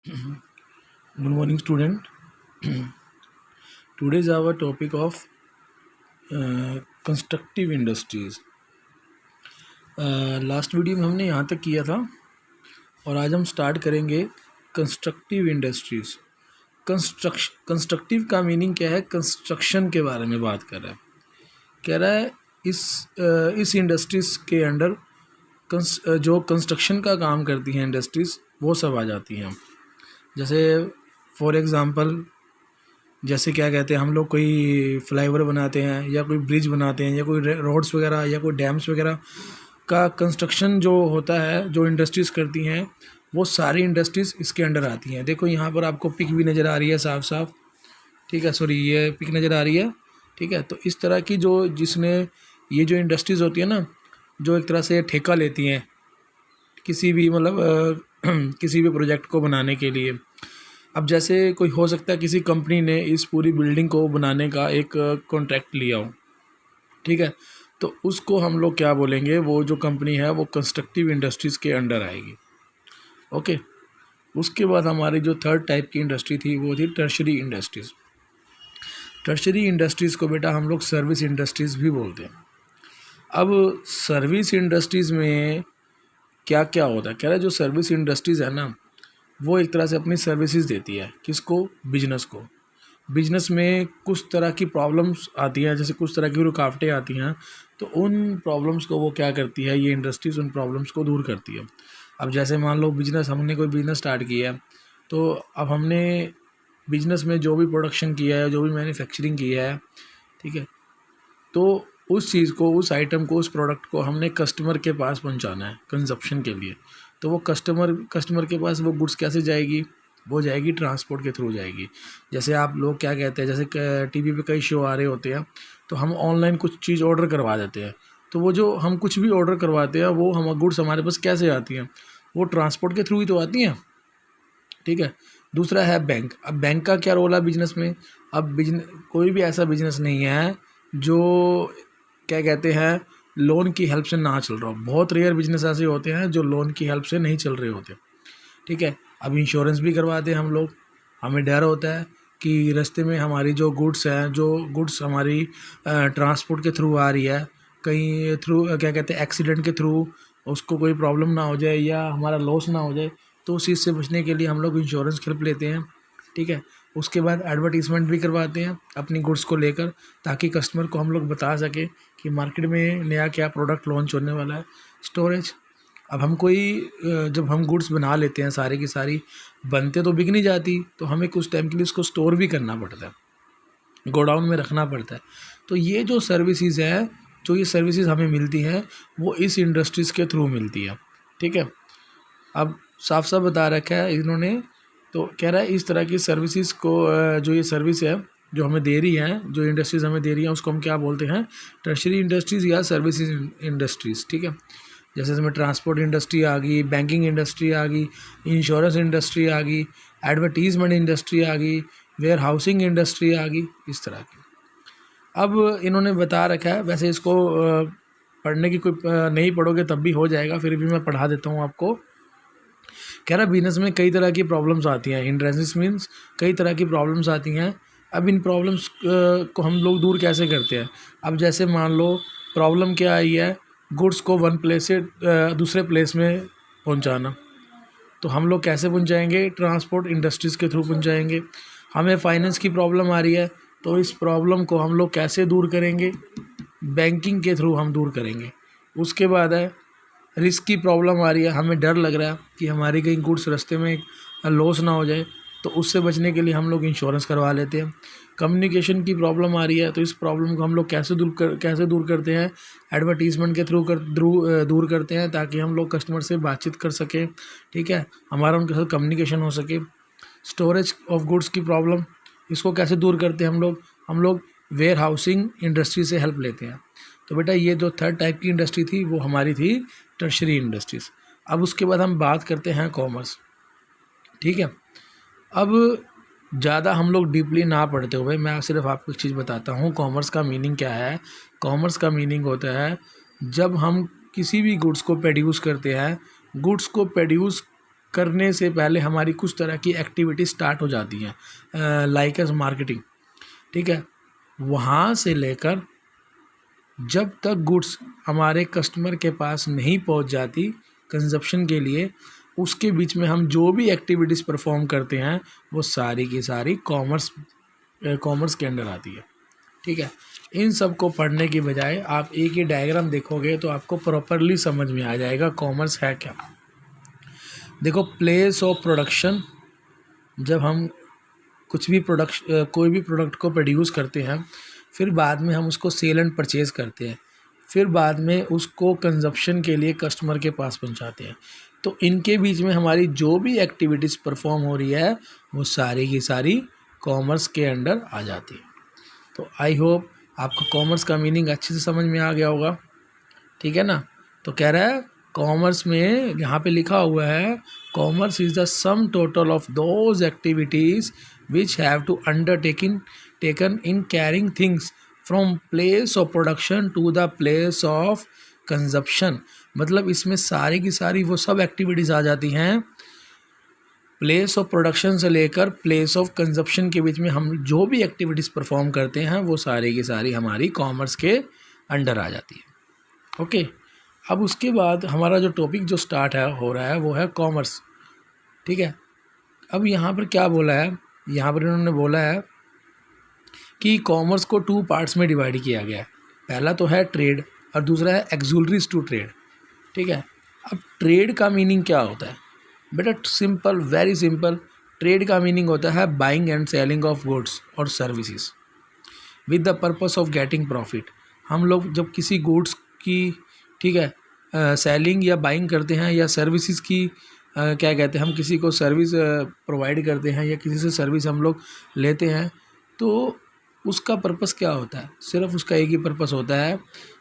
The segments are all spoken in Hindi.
Good morning, student. Today is our topic of constructive industries. Last video में हमने यहाँ तक किया था और आज हम स्टार्ट करेंगे कंस्ट्रक्टिव इंडस्ट्रीज़। कंस्ट्रक्टिव का मीनिंग क्या है? कंस्ट्रक्शन के बारे में बात कर रहा है। कह रहा है इस इंडस्ट्रीज़ के अंडर जो कंस्ट्रक्शन का काम करती हैं इंडस्ट्रीज़ वो सब आ जाती हैं। जैसे फॉर एग्ज़ाम्पल, जैसे क्या कहते हैं, हम लोग कोई फ्लाईओवर बनाते हैं या कोई ब्रिज बनाते हैं या कोई रोड्स वगैरह या कोई डैम्स वगैरह का कंस्ट्रक्शन जो होता है, जो इंडस्ट्रीज़ करती हैं, वो सारी इंडस्ट्रीज़ इसके अंडर आती हैं। देखो यहाँ पर आपको पिक भी नज़र आ रही है साफ साफ, ठीक है, सॉरी ये पिक नज़र आ रही है, ठीक है। तो इस तरह की जिसने ये जो इंडस्ट्रीज़ होती है ना, जो एक तरह से ठेका लेती हैं किसी भी किसी भी प्रोजेक्ट को बनाने के लिए। अब जैसे कोई हो सकता है किसी कंपनी ने इस पूरी बिल्डिंग को बनाने का एक कॉन्ट्रैक्ट लिया हो, ठीक है, तो उसको हम लोग क्या बोलेंगे? वो जो कंपनी है वो कंस्ट्रक्टिव इंडस्ट्रीज़ के अंडर आएगी। ओके। उसके बाद हमारी जो थर्ड टाइप की इंडस्ट्री थी वो थी टर्शरी इंडस्ट्रीज़। टर्शरी इंडस्ट्रीज़ को बेटा हम लोग सर्विस इंडस्ट्रीज़ भी बोलते हैं। अब सर्विस इंडस्ट्रीज़ में क्या क्या होता है? कह रहा है जो सर्विस इंडस्ट्रीज़ है ना, वो एक तरह से अपनी सर्विसेज देती है। किसको? बिजनेस को। बिजनेस में कुछ तरह की प्रॉब्लम्स आती हैं, जैसे कुछ तरह की रुकावटें आती हैं, तो उन प्रॉब्लम्स को वो क्या करती है, ये इंडस्ट्रीज़ उन प्रॉब्लम्स को दूर करती है। अब जैसे मान लो हमने कोई बिज़नेस स्टार्ट किया है, तो अब हमने बिज़नेस में जो भी प्रोडक्शन किया है, जो भी मैन्युफैक्चरिंग किया है, ठीक है, तो उस चीज़ को, उस आइटम को, उस प्रोडक्ट को हमने कस्टमर के पास पहुंचाना है कंजप्शन के लिए। तो वो कस्टमर के पास वो गुड्स कैसे जाएगी? वो जाएगी ट्रांसपोर्ट के थ्रू जाएगी। जैसे आप लोग क्या कहते हैं, जैसे टीवी पे कई शो आ रहे होते हैं, तो हम ऑनलाइन कुछ चीज़ ऑर्डर करवा देते हैं, तो वो जो हम कुछ भी ऑर्डर करवाते हैं वो हम गुड्स हमारे पास कैसे आती हैं? वो ट्रांसपोर्ट के थ्रू ही तो आती हैं, ठीक है। दूसरा है बैंक। अब बैंक का क्या रोल है बिजनेस में? अब कोई भी ऐसा बिजनेस नहीं है जो क्या कहते हैं लोन की हेल्प से ना चल रहा हो। बहुत रेयर बिजनेस ऐसे होते हैं जो लोन की हेल्प से नहीं चल रहे होते, ठीक है। अब इंश्योरेंस भी करवाते हैं हम लोग। हमें डर होता है कि रास्ते में हमारी जो गुड्स हैं, जो गुड्स हमारी ट्रांसपोर्ट के थ्रू आ रही है, कहीं थ्रू क्या कहते हैं एक्सीडेंट के थ्रू उसको कोई प्रॉब्लम ना हो जाए या हमारा लॉस ना हो जाए, तो उस चीज़ से बचने के लिए हम लोग इंश्योरेंस की हेल्प लेते हैं, ठीक है। उसके बाद एडवर्टीज़मेंट भी करवाते हैं अपनी गुड्स को लेकर, ताकि कस्टमर को हम लोग बता सकें कि मार्केट में नया क्या प्रोडक्ट लॉन्च होने वाला है। स्टोरेज। अब जब हम गुड्स बना लेते हैं, सारी की सारी बनते तो बिक नहीं जाती, तो हमें कुछ टाइम के लिए उसको स्टोर भी करना पड़ता है, गोडाउन में रखना पड़ता है। तो ये जो सर्विसेज है, जो ये सर्विसेज हमें मिलती हैं, वो इस इंडस्ट्रीज़ के थ्रू मिलती है, ठीक है। अब साफ साफ बता रखा है इन्होंने, तो कह रहा है इस तरह की सर्विसेज को, जो ये सर्विस है जो हमें दे रही हैं, जो इंडस्ट्रीज़ हमें दे रही हैं, उसको हम क्या बोलते हैं? टर्शरी इंडस्ट्रीज़ या सर्विसेज इंडस्ट्रीज़, ठीक है। जैसे इसमें ट्रांसपोर्ट इंडस्ट्री आ गई, बैंकिंग इंडस्ट्री आ गई, इंश्योरेंस इंडस्ट्री आ गई, एडवर्टीज़मेंट इंडस्ट्री आ गई, वेयर हाउसिंग इंडस्ट्री आ गई, इस तरह की। अब इन्होंने बता रखा है, वैसे इसको पढ़ने की कोई नहीं पढ़ोगे तब भी हो जाएगा, फिर भी मैं पढ़ा देता हूँ आपको। कह रहा बिजनेस में कई तरह की प्रॉब्लम्स आती हैं। हिंड्रेंसेस मीन्स कई तरह की प्रॉब्लम्स आती हैं। अब इन प्रॉब्लम्स को हम लोग दूर कैसे करते हैं? अब जैसे मान लो प्रॉब्लम क्या आई है, गुड्स को वन प्लेस से दूसरे प्लेस में पहुंचाना, तो हम लोग कैसे पहुंचाएंगे? ट्रांसपोर्ट इंडस्ट्रीज़ के थ्रू पहुंचाएंगे। हमें फाइनेंस की प्रॉब्लम आ रही है, तो इस प्रॉब्लम को हम लोग कैसे दूर करेंगे? बैंकिंग के थ्रू हम दूर करेंगे। उसके बाद है रिस्क की प्रॉब्लम आ रही है, हमें डर लग रहा है कि हमारी कहीं गुड्स रास्ते में लॉस ना हो जाए, तो उससे बचने के लिए हम लोग इंश्योरेंस करवा लेते हैं। कम्युनिकेशन की प्रॉब्लम आ रही है, तो इस प्रॉब्लम को हम लोग कैसे दूर करते हैं? एडवर्टीज़मेंट के थ्रू दूर करते हैं, ताकि हम लोग कस्टमर से बातचीत कर सकें, ठीक है, हमारा उनके साथ कम्युनिकेशन हो सके। स्टोरेज ऑफ गुड्स की प्रॉब्लम, इसको कैसे दूर करते हैं हम लोग वेयर हाउसिंग इंडस्ट्री से हेल्प लेते हैं। तो बेटा ये जो थर्ड टाइप की इंडस्ट्री थी वो हमारी थी टर्शरी इंडस्ट्रीज़। अब उसके बाद हम बात करते हैं कॉमर्स, ठीक है। अब ज़्यादा हम लोग डीपली ना पढ़ते हुए मैं सिर्फ आपको एक चीज़ बताता हूँ, कॉमर्स का मीनिंग क्या है। कॉमर्स का मीनिंग होता है जब हम किसी भी गुड्स को प्रोड्यूस करते हैं, गुड्स को प्रोड्यूस करने से पहले हमारी कुछ तरह की एक्टिविटी स्टार्ट हो जाती हैं, लाइक एज मार्केटिंग, ठीक है। वहाँ से लेकर जब तक गुड्स हमारे कस्टमर के पास नहीं पहुँच जाती कंजप्शन के लिए, उसके बीच में हम जो भी एक्टिविटीज़ परफॉर्म करते हैं वो सारी की सारी कॉमर्स के अंडर आती है, ठीक है। इन सब को पढ़ने की बजाय आप एक ही डायग्राम देखोगे तो आपको प्रॉपरली समझ में आ जाएगा कॉमर्स है क्या। देखो, प्लेस ऑफ प्रोडक्शन, जब हम कोई भी प्रोडक्ट को प्रोड्यूस करते हैं, फिर बाद में हम उसको सेल एंड परचेज़ करते हैं, फिर बाद में उसको कंजप्शन के लिए कस्टमर के पास पहुंचाते हैं। तो इनके बीच में हमारी जो भी एक्टिविटीज़ परफॉर्म हो रही है वो सारी की सारी कॉमर्स के अंडर आ जाती है। तो आई होप आपको कॉमर्स का मीनिंग अच्छे से समझ में आ गया होगा, ठीक है ना। तो कह रहा है कॉमर्स में यहाँ पे लिखा हुआ है, commerce is the sum total of those activities which have to taken in carrying things from place of production to the place of consumption. मतलब इसमें सारी की सारी वो सब एक्टिविटीज़ आ जाती हैं, प्लेस ऑफ प्रोडक्शन से लेकर प्लेस ऑफ कंजप्शन के बीच में हम जो भी एक्टिविटीज़ परफॉर्म करते हैं वो सारी की सारी हमारी कॉमर्स के अंडर आ जाती है। ओके, अब उसके बाद हमारा जो टॉपिक जो स्टार्ट हो रहा है वो है कॉमर्स, ठीक है। अब यहाँ पर क्या बोला है, यहाँ पर इन्होंने बोला है कि कॉमर्स को 2 पार्ट्स में डिवाइड किया गया है। पहला तो है ट्रेड और दूसरा है एक्सुलरीज टू ट्रेड, ठीक है। अब ट्रेड का मीनिंग क्या होता है बेटा? Simple, very simple. ट्रेड का मीनिंग होता है buying and selling of goods और services with the purpose of getting profit. हम लोग जब किसी गुड्स की, ठीक है, सेलिंग या बाइंग करते हैं या सर्विसेज की क्या कहते हैं, हम किसी को सर्विस प्रोवाइड करते हैं या किसी से सर्विस हम लोग लेते हैं, तो उसका पर्पस क्या होता है? सिर्फ उसका एक ही पर्पस होता है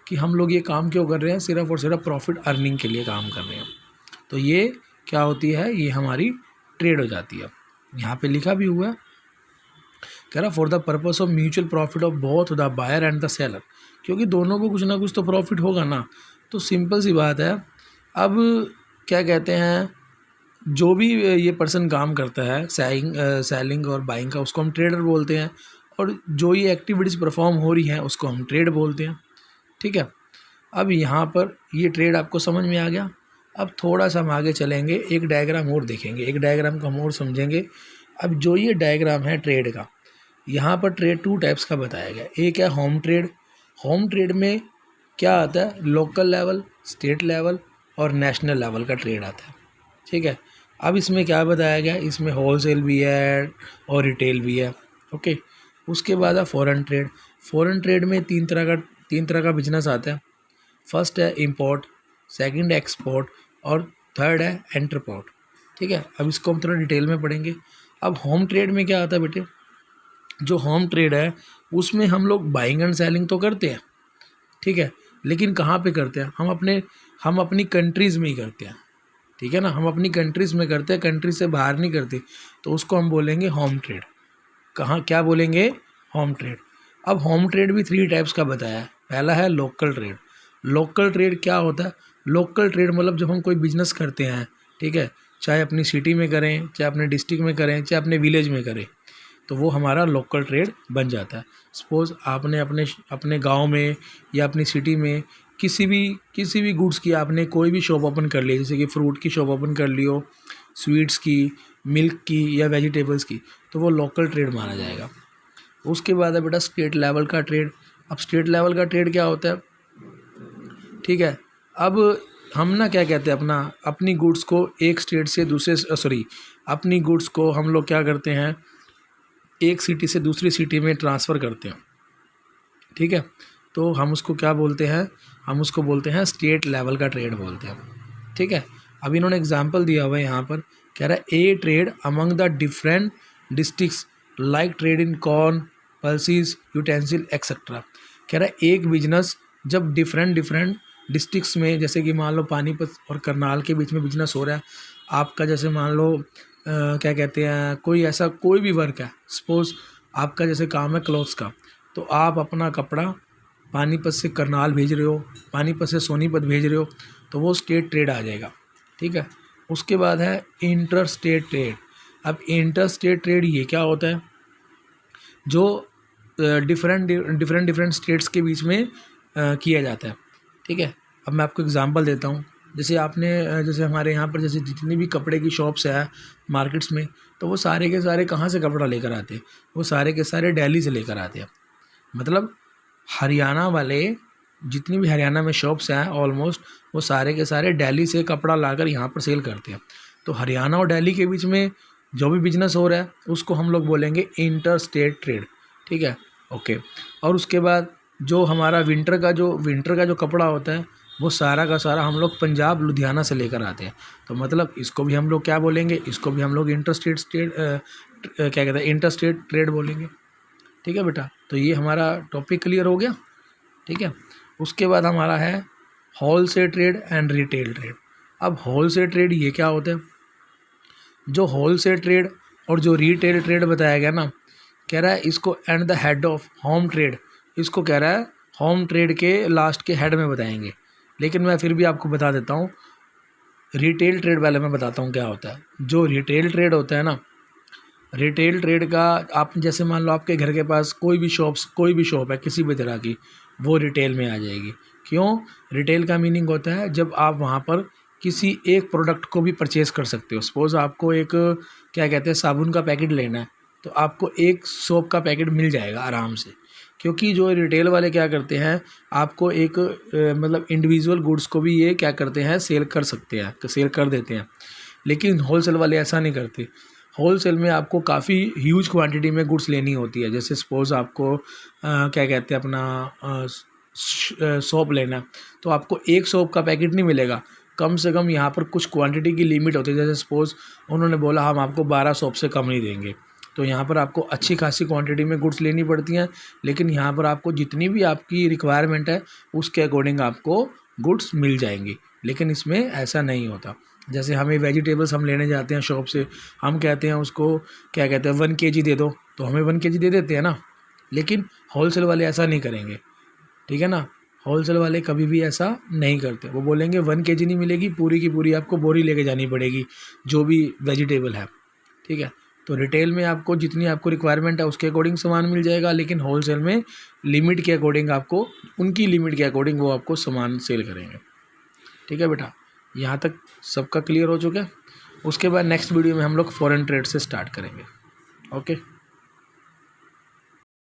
कि हम लोग ये काम क्यों कर रहे हैं, सिर्फ और सिर्फ प्रॉफिट अर्निंग के लिए काम कर रहे हैं। तो ये क्या होती है, ये हमारी ट्रेड हो जाती है। यहाँ पे लिखा भी हुआ है, कह रहा for the purpose of mutual profit of both the buyer and the seller, क्योंकि दोनों को कुछ ना कुछ तो प्रॉफिट होगा ना। तो सिंपल सी बात है। अब क्या कहते हैं, जो भी ये पर्सन काम करता है सेलिंग और बाइंग का, उसको हम ट्रेडर बोलते हैं, और जो ये एक्टिविटीज़ परफॉर्म हो रही हैं उसको हम ट्रेड बोलते हैं, ठीक है। अब यहाँ पर ये ट्रेड आपको समझ में आ गया। अब थोड़ा सा हम आगे चलेंगे, एक डायग्राम और देखेंगे, एक डायग्राम को हम और समझेंगे। अब जो ये डायग्राम है ट्रेड का, यहाँ पर ट्रेड 2 टाइप्स का बताया गया। एक है होम ट्रेड। होम ट्रेड में क्या आता है, लोकल लेवल, स्टेट लेवल और नेशनल लेवल का ट्रेड आता है, ठीक है। अब इसमें क्या बताया गया, इसमें होलसेल भी है और रिटेल भी है, ओके। उसके बाद है फॉरेन ट्रेड। फॉरेन ट्रेड में तीन तरह का बिजनेस आता है। फर्स्ट है इंपोर्ट, सेकंड है एक्सपोर्ट और थर्ड है एंटरपोर्ट, ठीक है। अब इसको हम थोड़ा डिटेल में पढ़ेंगे। अब होम ट्रेड में क्या आता है बेटे, जो होम ट्रेड है उसमें हम लोग बाइंग एंड सेलिंग तो करते हैं, ठीक है, लेकिन कहाँ पे करते हैं, हम अपनी कंट्रीज़ में ही करते हैं, ठीक है ना। हम अपनी कंट्रीज़ में करते हैं, कंट्री से बाहर नहीं करते, तो उसको हम बोलेंगे होम ट्रेड। कहाँ क्या बोलेंगे, होम ट्रेड। अब होम ट्रेड भी 3 टाइप्स का बताया है। पहला है लोकल ट्रेड। लोकल ट्रेड क्या होता है, लोकल ट्रेड मतलब जब हम कोई बिजनेस करते हैं, ठीक है, चाहे अपनी सिटी में करें, चाहे अपने डिस्ट्रिक्ट में करें, चाहे अपने विलेज में करें, तो वो हमारा लोकल ट्रेड बन जाता है। सपोज़ आपने अपने गांव में या अपनी सिटी में किसी भी गुड्स की आपने कोई भी शॉप ओपन कर ली, जैसे कि फ्रूट की शॉप ओपन कर ली हो, स्वीट्स की, मिल्क की या वेजिटेबल्स की, तो वो लोकल ट्रेड माना जाएगा। उसके बाद है बेटा स्टेट लेवल का ट्रेड। अब स्टेट लेवल का ट्रेड क्या होता है, ठीक है। अब हम ना क्या कहते हैं, अपनी गुड्स को एक स्टेट से अपनी गुड्स को हम लोग क्या करते हैं, एक सिटी से दूसरी सिटी में ट्रांसफ़र करते हैं, ठीक है। तो हम उसको क्या बोलते हैं, हम उसको बोलते हैं स्टेट लेवल का ट्रेड बोलते हैं, ठीक है। अब इन्होंने एग्जांपल दिया हुआ है यहाँ पर, कह रहा है a trade among the different districts like trade in corn, pulses, utensil etcetera. कह रहा है एक बिजनेस जब डिफरेंट डिस्ट्रिक्ट्स में, जैसे कि मान लो पानीपत और करनाल के बीच में बिजनेस हो रहा है आपका, जैसे मान लो क्या कहते हैं, कोई भी वर्क है, सपोज़ आपका जैसे काम है क्लॉथ्स का, तो आप अपना कपड़ा पानीपत से करनाल भेज रहे हो, पानीपत से सोनीपत भेज रहे हो, तो वो स्टेट ट्रेड आ जाएगा, ठीक है। उसके बाद है इंटर स्टेट ट्रेड। अब इंटर स्टेट ट्रेड ये क्या होता है, जो डिफरेंट स्टेट्स के बीच में किया जाता है, ठीक है। अब मैं आपको एग्जांपल देता हूँ। जैसे हमारे यहाँ पर जैसे जितनी भी कपड़े की शॉप्स है मार्केट्स में, तो वो सारे के सारे कहाँ से कपड़ा लेकर आते हैं, वो सारे के सारे दिल्ली से लेकर आते हैं। मतलब हरियाणा वाले, जितनी भी हरियाणा में शॉप्स हैं ऑलमोस्ट, वो सारे के सारे दिल्ली से कपड़ा लाकर यहाँ पर सेल करते हैं। तो हरियाणा और दिल्ली के बीच में जो भी बिजनेस हो रहा है उसको हम लोग बोलेंगे इंटर स्टेट ट्रेड, ठीक है, ओके। और उसके बाद जो हमारा विंटर का जो कपड़ा होता है, वो सारा का सारा हम लोग पंजाब लुधियाना से लेकर आते हैं। तो मतलब इसको भी हम लोग क्या बोलेंगे, इसको भी हम लोग इंटर स्टेट क्या कहते हैं, इंटर स्टेट ट्रेड बोलेंगे, ठीक है बेटा। तो ये हमारा टॉपिक क्लियर हो गया, ठीक है। उसके बाद हमारा है wholesale trade and retail trade. अब होलसेल ट्रेड ये क्या होता है, जो होलसेल ट्रेड और जो रिटेल ट्रेड बताया गया ना, कह रहा है इसको and the head of home trade, इसको कह रहा है होम ट्रेड के लास्ट के हेड में बताएंगे। लेकिन मैं फिर भी आपको बता देता हूँ, रिटेल ट्रेड वाले मैं बताता हूँ क्या होता है। जो रिटेल ट्रेड होता है ना, रिटेल ट्रेड का, आप जैसे मान लो आपके घर के पास कोई भी शॉप है किसी भी तरह की, वो रिटेल में आ जाएगी। क्यों? रिटेल का मीनिंग होता है जब आप वहाँ पर किसी एक प्रोडक्ट को भी परचेज़ कर सकते हो। सपोज़ आपको एक क्या कहते हैं साबुन का पैकेट लेना है, तो आपको एक सोप का पैकेट मिल जाएगा आराम से। क्योंकि जो रिटेल वाले क्या करते हैं, आपको एक मतलब इंडिविजुअल गुड्स को भी ये क्या करते हैं, सेल कर देते हैं। लेकिन होलसेल वाले ऐसा नहीं करते। होलसेल में आपको काफ़ी ह्यूज क्वांटिटी में गुड्स लेनी होती है। जैसे सपोज़ आपको क्या कहते हैं अपना सोप लेना है, तो आपको एक सोप का पैकेट नहीं मिलेगा, कम से कम यहाँ पर कुछ क्वांटिटी की लिमिट होती है। जैसे सपोज़ उन्होंने बोला हम आपको 12 सोप से कम नहीं देंगे, तो यहाँ पर आपको अच्छी खासी क्वांटिटी में गुड्स लेनी पड़ती हैं। लेकिन यहाँ पर आपको जितनी भी आपकी रिक्वायरमेंट है उसके अकॉर्डिंग आपको गुड्स मिल जाएंगी। लेकिन इसमें ऐसा नहीं होता। जैसे हमें वेजिटेबल्स हम लेने जाते हैं शॉप से, हम कहते हैं उसको क्या कहते हैं 1 kg दे दो, तो हमें 1 kg दे देते हैं ना। लेकिन होलसेल वाले ऐसा नहीं करेंगे, ठीक है ना। होलसेल वाले कभी भी ऐसा नहीं करते। वो बोलेंगे 1 kg नहीं मिलेगी, पूरी की पूरी आपको बोरी लेके जानी पड़ेगी जो भी वेजिटेबल है, ठीक है। तो रिटेल में आपको जितनी आपको रिक्वायरमेंट है उसके अकॉर्डिंग सामान मिल जाएगा। लेकिन होलसेल में लिमिट के अकॉर्डिंग आपको, उनकी लिमिट के अकॉर्डिंग वो आपको सामान सेल करेंगे, ठीक है बेटा। यहाँ तक सबका क्लियर हो चुका है। उसके बाद नेक्स्ट वीडियो में हम लोग फॉरेन ट्रेड से स्टार्ट करेंगे, ओके।